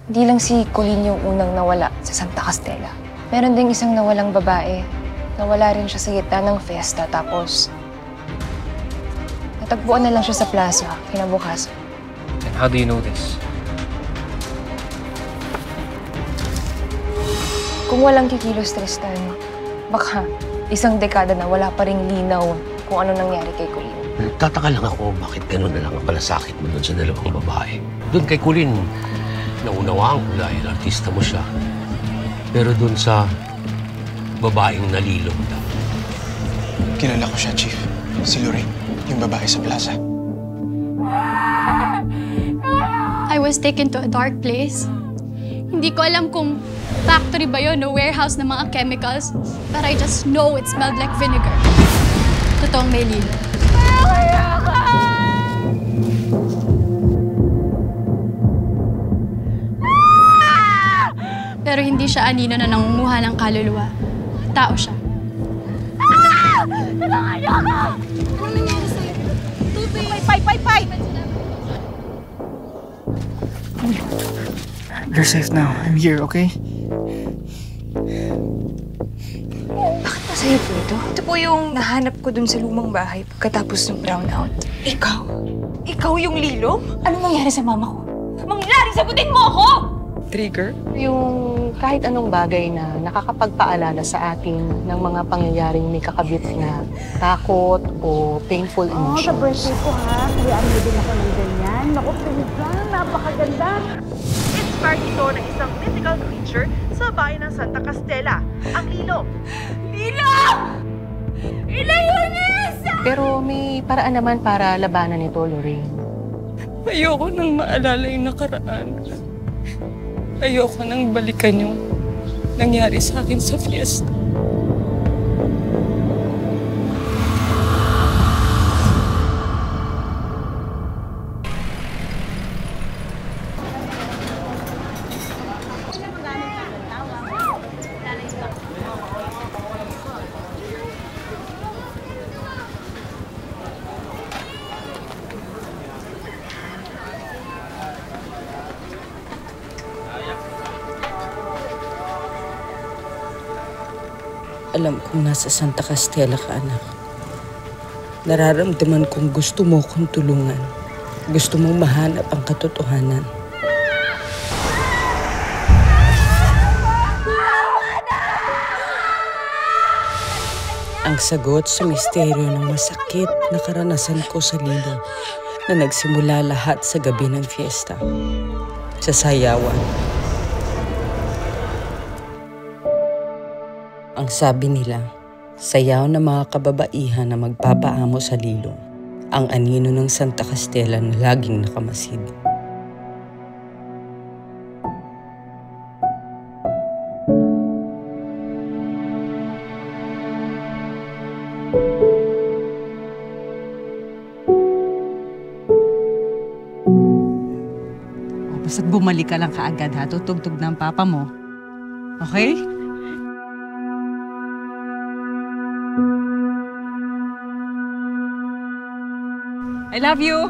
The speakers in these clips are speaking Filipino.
Hindi lang si Colleen yung unang nawala sa Santa Castella. Meron ding isang nawalang babae. Nawala rin siya sa gitna ng fiesta tapos natagpuan na lang siya sa plaza kinabukasan. And how do you know this? Kung walang kikilos, Tristan, baka isang dekada na wala pa ring linaw kung ano nangyari kay Colleen. Nagtataka lang ako bakit gano'n na lang ang palasakit mo doon sa dalawang babae. Doon kay Colleen, naunawaan ko dahil artista mo siya. Pero doon sa babaeng nalilong daw. Kilala ko siya, Chief. Si Lorraine, yung babae sa plaza. I was taken to a dark place. Hindi ko alam kung factory ba yun o warehouse ng mga chemicals, but I just know it smelled like vinegar. Totoong may lilo. Pero hindi siya anino na nangunguha ng kaluluwa. Tao siya. Tulungan niyo ako! Ano nangyari sa'yo? Tubig! Pay! You're safe now. I'm here, okay? Bakit masaya po ito? Ito po yung nahanap ko dun sa lumang bahay pagkatapos ng brownout. Ikaw? Ikaw yung lilom? Anong nangyari sa mama ko? Mangyari, sagutin mo ako! Trigger? Yung kahit anong bagay na nakakapagpaalala sa atin ng mga pangyayaring may kakabit na takot o painful emotions. Sa birthday ko ha, hayaan mo din ako ng ganyan. Naku, talagang napakaganda. Inspired ito ng isang mythical creature sa bayan ng Santa Castella, ang Lilo. Lilo! Ilayo niya sa... Pero may paraan naman para labanan ito, Lorraine. Ayoko nang maalala yung nakaraan. Ayoko nang balikan yung nangyari sa akin sa fiesta. Alam kong nasa Santa Castella ka, anak. Nararamdaman kong gusto mo kong tulungan. Gusto mong mahanap ang katotohanan. Ang sagot sa misteryo ng masakit na karanasan ko sa Lilo na nagsimula lahat sa gabi ng fiesta. Sa sayawan. Ang sabi nila, sayaw ng mga kababaihan na magpapaamo sa Lilo, ang anino ng Santa Castella na laging nakamasid. Basta't bumalik ka lang kaagad ha, tutugtog ng papa mo. Okay? I love you!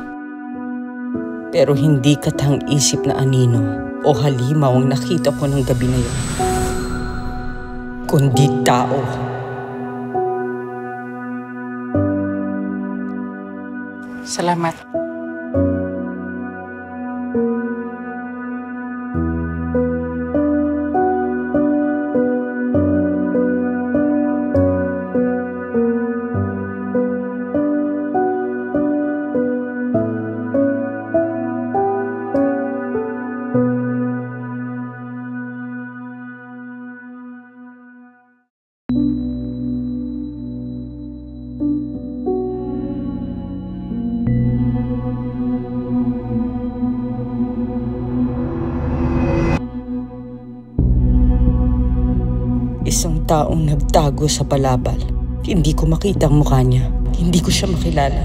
Pero hindi katang-isip na anino o halimaw ang nakita ko ng gabi na yun. Kundi tao. Salamat. Isang taong nagtago sa balabal. Hindi ko makita ang mukha niya. Hindi ko siya makilala.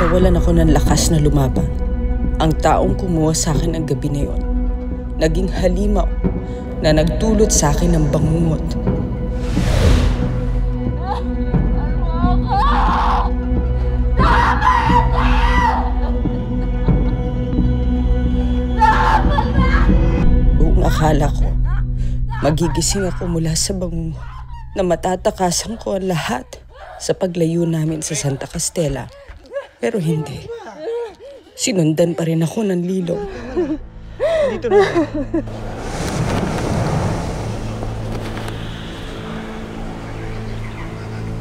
Nawalan ako ng lakas na lumaban. Ang taong kumuha sa akin ang gabi na yon, naging halimaw na nagdulot sa akin ng bangungot. Buong akala ko, magigising ako mula sa bangungot na matatakasan ko ang lahat sa paglayo namin sa Santa Castella. Pero hindi. Sinundan pa rin ako ng Lilong. Dito na.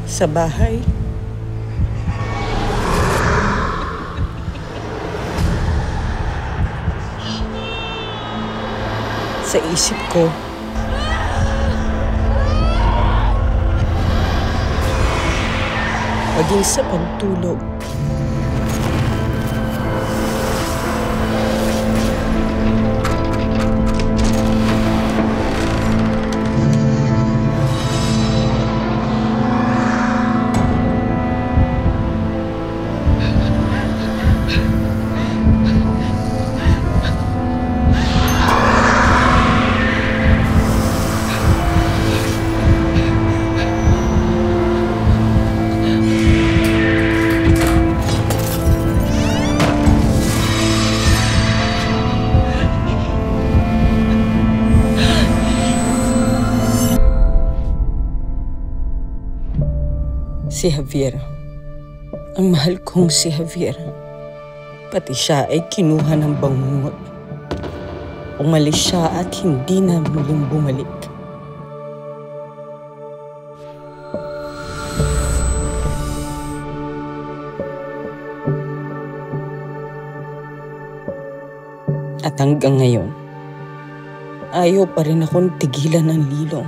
Sa bahay, sa isip ko, maging sa pagtulog. Si Javier. Ang mahal kong si Javier. Pati siya ay kinuha ng bangungot. Umalis siya at hindi na muling bumalik. At hanggang ngayon, ayaw pa rin akong tigilan ng Lilong.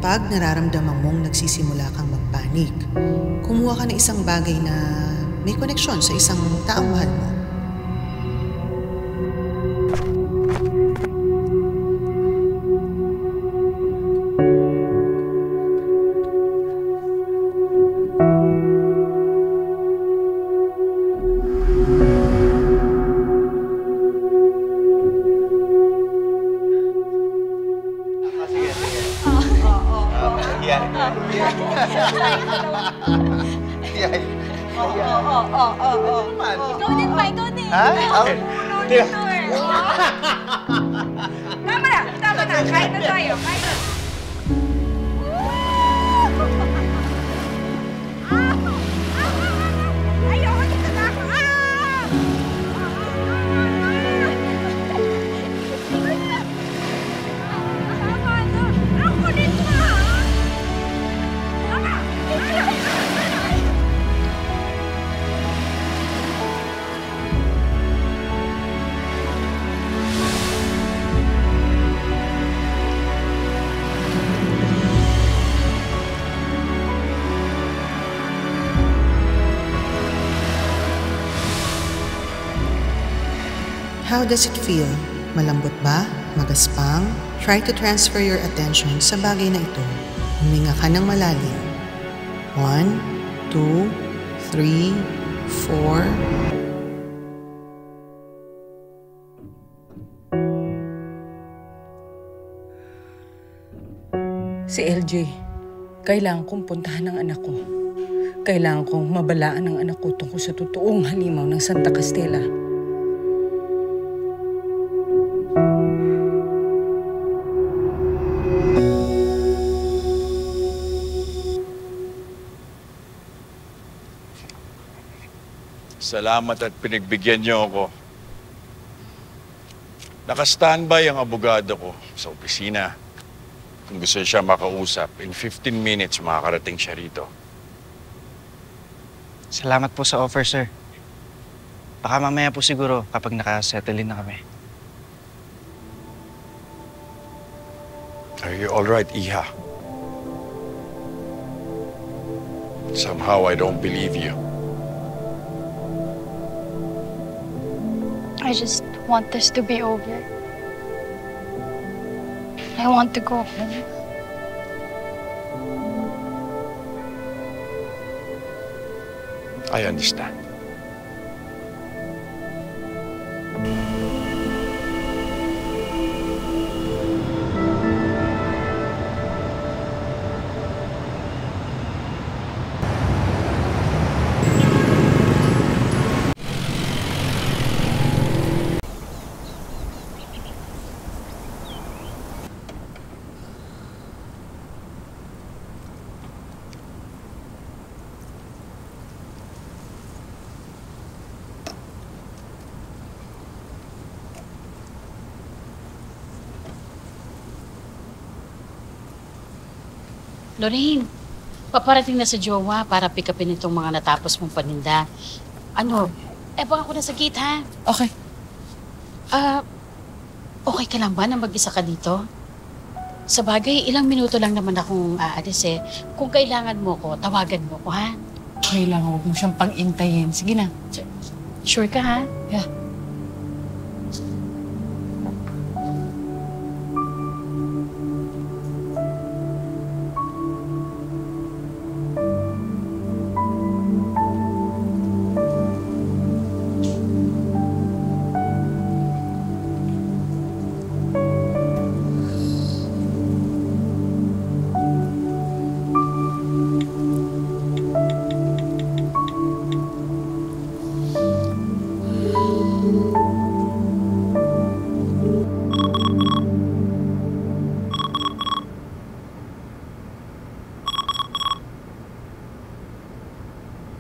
Kapag nararamdaman mong nagsisimula kang magpanik, kumuha ka ng isang bagay na may koneksyon sa isang taong mahal mo. Ikaw din pa, ikaw din. Ha? Tama na. Kain na tayo. Kain na. Ayoko, dito na ako. Tama na. Ako din pa. Tama. How does it feel? Malambot ba? Magaspang? Try to transfer your attention sa bagay na ito. Huminga ka ng malalim. 1, 2, 3, 4. Si LJ, kailangan kong puntahan ng anak ko. Kailangan kong mabalaan ng anak ko tungkol sa totoong halimaw ng Santa Castella. Salamat at pinagbigyan niyo ako. Naka-standby ang abogado ko sa opisina. Kung gusto siya makausap, in 15 minutes makakarating siya rito. Salamat po sa offer, sir. Baka mamaya po siguro kapag nakasettle in na kami. Are you all right, Iha? Somehow I don't believe you. I just want this to be over. I want to go home. I understand. Lorraine, paparating na sa jowa para pick upin itong mga natapos mong paninda. Ano, baka ako nasa gate, ha? Okay. Okay ka lang ba na mag-isa ka dito? Sa bagay, ilang minuto lang naman akong aalis eh. Kung kailangan mo ko, tawagan mo ko, ha? Okay lang, huwag mo siyang pang-intayin. Sige na. Sure ka, ha? Yeah.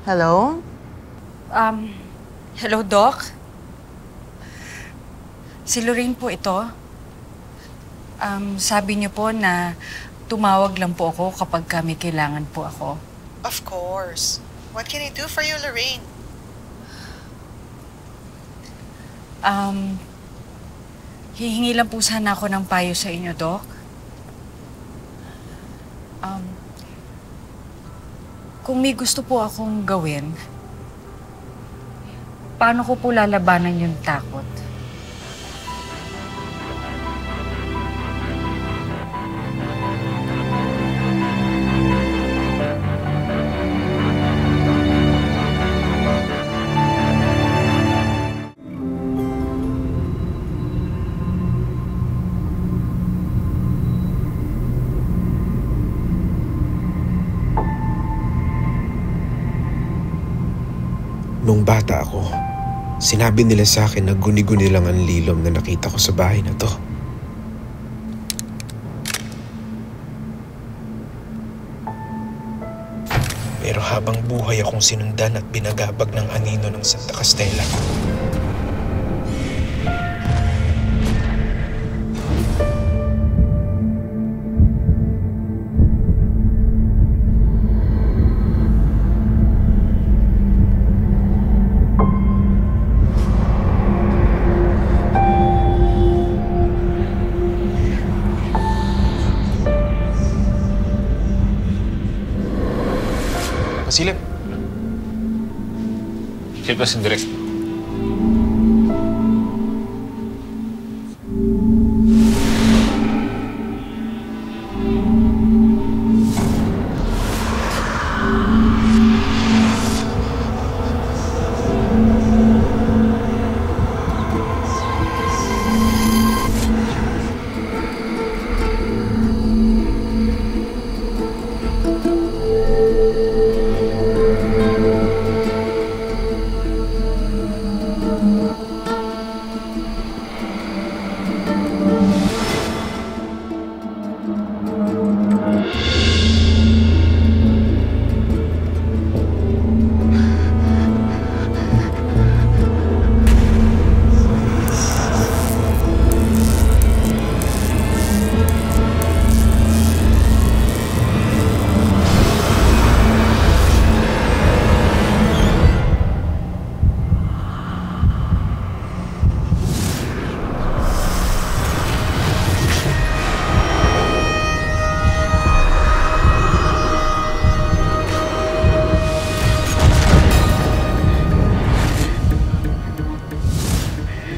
Hello? Hello, Doc? Si Lorraine po ito. Sabi niyo po na tumawag lang po ako kapag may kailangan po ako. Of course. What can I do for you, Lorraine? Hihingi lang po sana ako ng payo sa inyo, Doc. Kung may gusto po akong gawin, paano ko po lalabanan yung takot? Nung bata ako, sinabi nila sa akin na guni-guni lang ang lilom na nakita ko sa bahay na to. Pero habang buhay akong sinundan at binagabag ng anino ng Santa Castela. Silip. Silip kasi direct.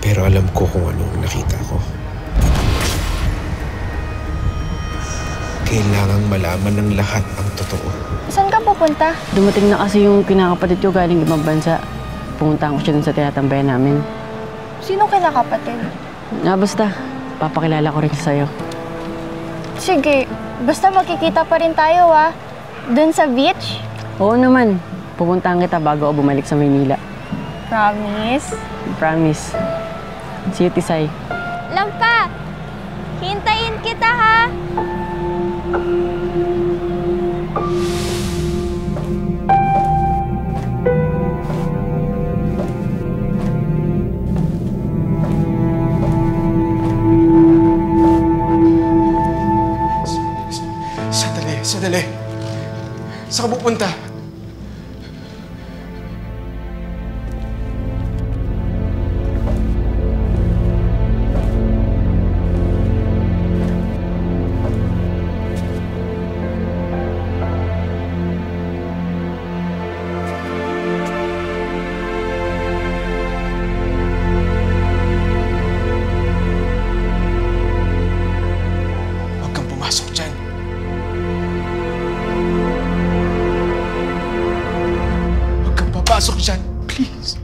Pero alam ko kung ano ang nakita ko. Kailangan kailangang malaman ng lahat ang totoo. Saan ka pupunta? Dumating na kasi yung kinakapatid ko galing ibang bansa. Pumunta ko siya dun sa tinatambayan namin. Sino kinakapatid? Basta. Papakilala ko rin sa'yo. Sige, basta makikita pa rin tayo Dun sa beach? Oo naman. Pupuntahan kita bago ako bumalik sa Maynila. Promise? Promise. See you, Tisay. Lampa! Hintayin kita, ha? Sandali. Saan ka pupunta? Huwag kang pumasok dyan. Pasok dyan, please.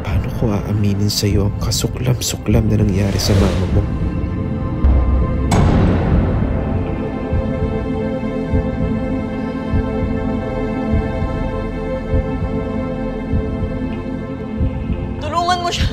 Paano ko aaminin sa'yo ang kasuklam-suklam na nangyari sa mama mo? Tulungan mo siya!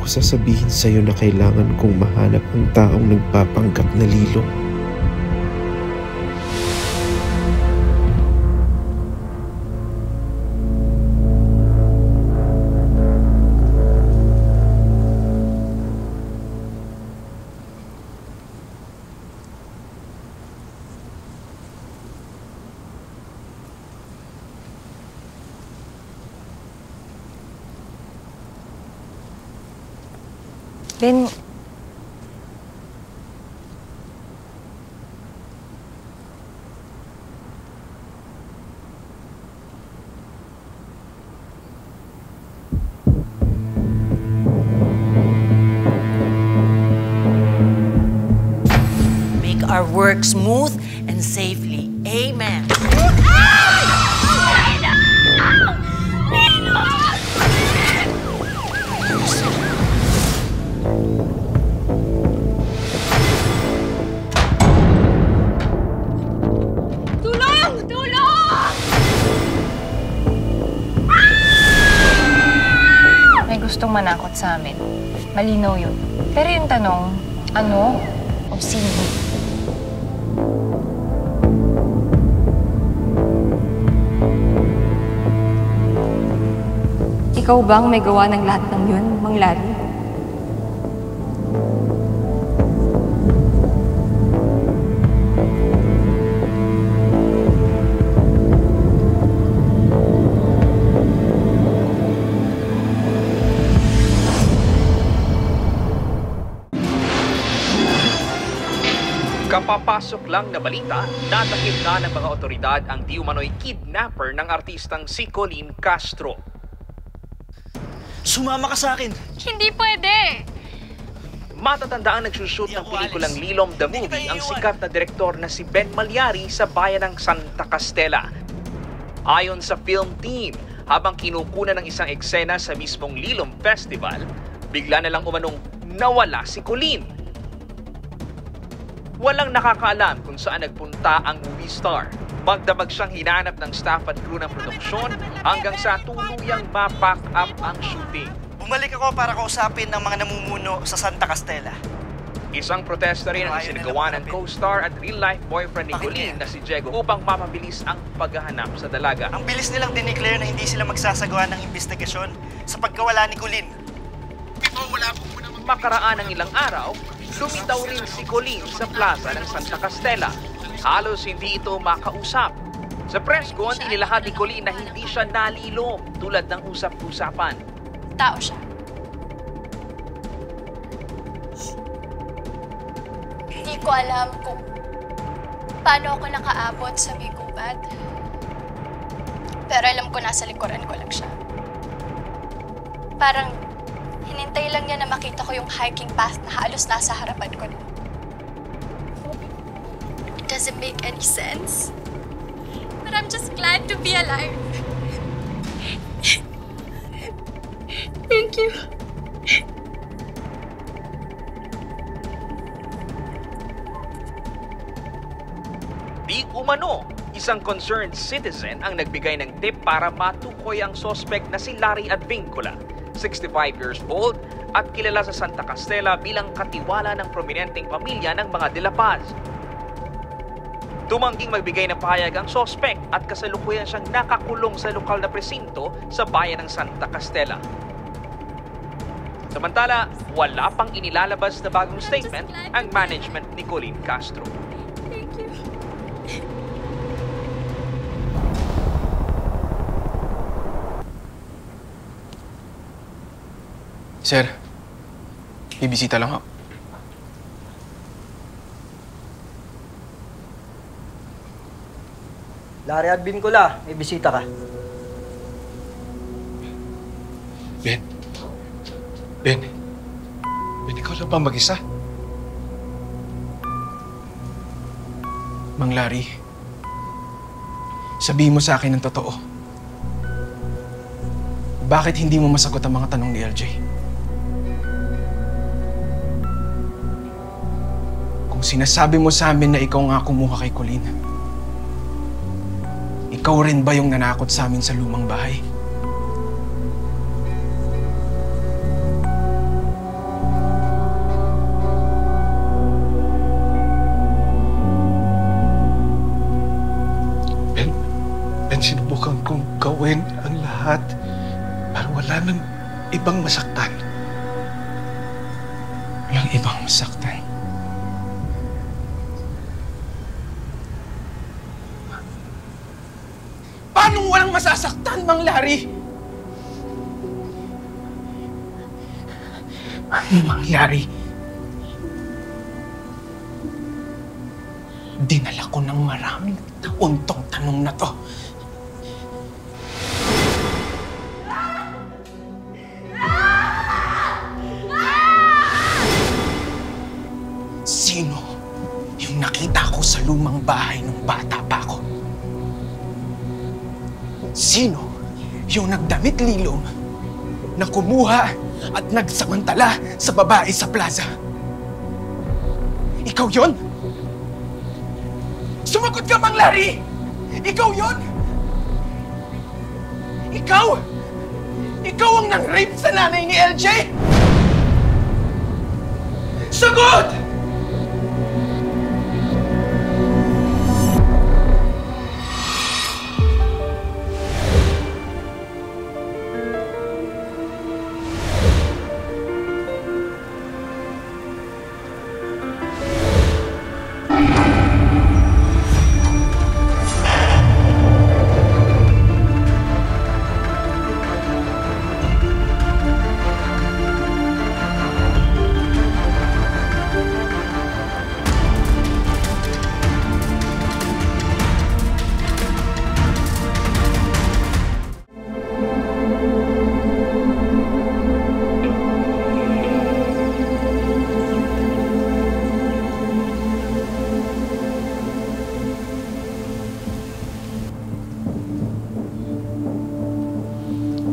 Sasabihin sa'yo na kailangan kong mahanap ang taong nagpapanggap na Lilo. Ben, make our work smooth and safely. Amen. gustong manakot sa amin. Malinaw yun. Pero yung tanong, ano o sino? Ikaw bang may gawa ng lahat ng yun, Mang Larry? Kapapasok lang na balita, natakip na ng mga otoridad ang di umano'y kidnapper ng artistang si Colleen Castro. Sumama ka sa akin! Hindi pwede! Matatandaan nagsushoot ng pelikulang Lilom the Movie ang sikat na direktor na si Ben Malyari sa bayan ng Santa Castella. Ayon sa film team, habang kinukunan ng isang eksena sa mismong Lilom Festival, bigla na lang umanong nawala si Colleen. Walang nakakaalam kung saan nagpunta ang movie star. Magdamag siyang hinanap ng staff at crew ng produksyon hanggang sa tuluyang ma-pack up ang shooting. Bumalik ako para kausapin ng mga namumuno sa Santa Castella. Isang protesta rin ang isinagawa ng co-star at real-life boyfriend ni Colleen na si Diego upang mapabilis ang paghahanap sa dalaga. Ang bilis nilang dineclare na hindi sila magsasagawa ng investigasyon sa pagkawala ni Colleen. Makaraan ng ilang araw, lumitaw rin si Colleen sa plaza ng Santa Castella. Halos hindi ito makausap. Sa press con, inilahad ni Colleen na hindi siya nalilom tulad ng usap-usapan. Tao siya. Hindi ko alam kung paano ako nakaabot sa bigubat. Pero alam ko nasa likuran ko lang siya. Parang hinintay lang niya na makita ko yung hiking path na halos nasa harapan ko na. It doesn't make any sense. But I'm just glad to be alive. Thank you. Di umano, isang concerned citizen ang nagbigay ng tip para matukoy ang suspect na si Larry Advincula, 65 years old at kilala sa Santa Castella bilang katiwala ng prominenteng pamilya ng mga De La Paz. Tumangging magbigay ng pahayag ang suspect at kasalukuyan siyang nakakulong sa lokal na presinto sa bayan ng Santa Castella. Samantala, wala pang inilalabas na bagong statement ang management ni Colleen Castro. Thank you. Sir, bibisita lang ako. Larry Advincula, may bisita ka. Ben, ikaw lang ba mag-isa? Mang Larry, sabihin mo sa akin ng totoo. Bakit hindi mo masagot ang mga tanong ni LJ? Kung sinasabi mo sa amin na ikaw nga kumuha kay Colleen, ikaw rin ba yung nanakot sa amin sa lumang bahay? Ben, sinubukan kong gawin ang lahat para wala nang ibang masaktan. Walang ibang masaktan. Paano walang masasaktan, Mang Larry? Mang Larry, dinala ko ng maraming taon tong tanong na to. Sino yung nakita ko sa lumang bahay nung bata pa ako? Sino yung nagdamit lilong na kumuha at nagsamantala sa babae sa plaza? Ikaw yon? Sumagot ka, Mang Larry! Ikaw yon? Ikaw? Ikaw ang nang-rape sa nanay ni LJ? Sagot!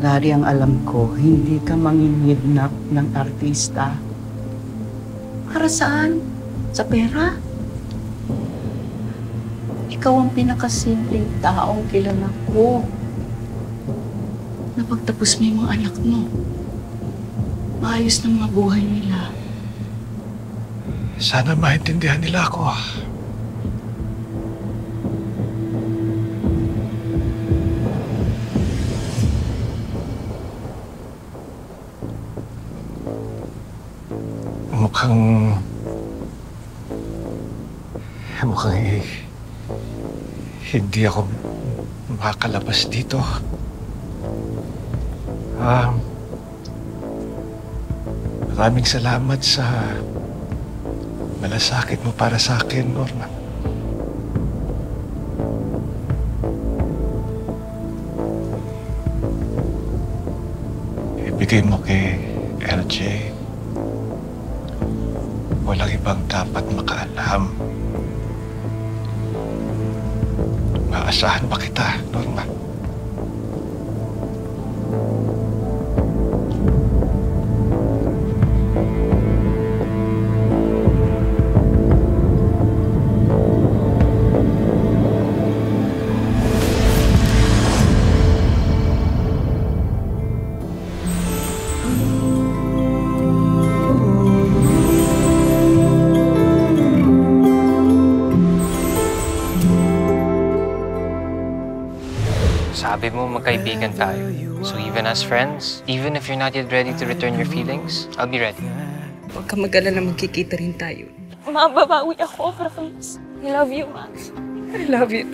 Dari ang alam ko, hindi ka manginidnap ng artista. Para saan? Sa pera? Ikaw ang pinakasimpleng taong kilala ko. Napagtapos mo yung mga anak mo. Maayos ng mga buhay nila. Sana maintindihan nila ako. Mukhang hindi ako makakalabas dito. Maraming salamat sa malasakit mo para sa akin, Norma. Ibigay mo kay LJ. Walang ibang dapat makaalam. Maasahan ba kita, Norma? Sabi mo magkaibigan tayo. So even as friends, even if you're not yet ready to return your feelings, I'll be ready. Huwag ka mag-alala, magkikita rin tayo. Ma, babawi ako, promise. I love you, Ma. I love you.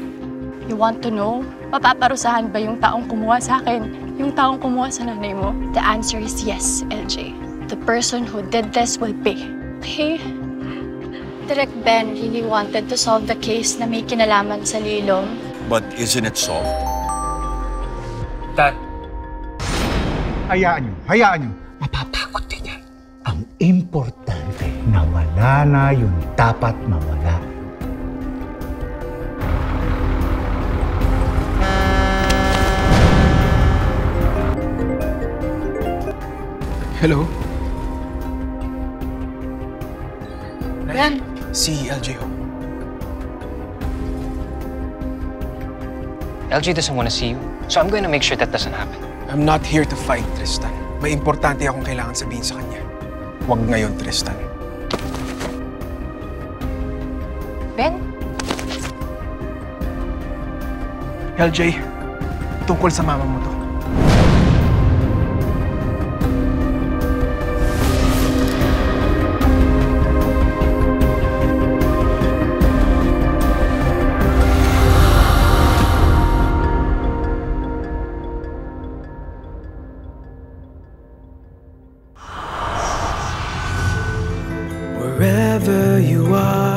You want to know? Mapaparusahan ba yung taong kumuha sa akin? Yung taong kumuha sa nanay mo? The answer is yes, LJ. The person who did this will pay. Okay? Direk Ben really wanted to solve the case na may kinalaman sa Lilong. But isn't it solved? Dad. Hayaan nyo. Mapapagod din yan. Ang importante, nawala na yung dapat mawala. Hello? Ben! Si LJ ho. LJ doesn't want to see you, so I'm going to make sure that doesn't happen. I'm not here to fight, Tristan. May importante akong kailangan sabihin sa kanya. Huwag ngayon, Tristan. Ben? LJ, tungkol sa mama mo to. Wherever you are.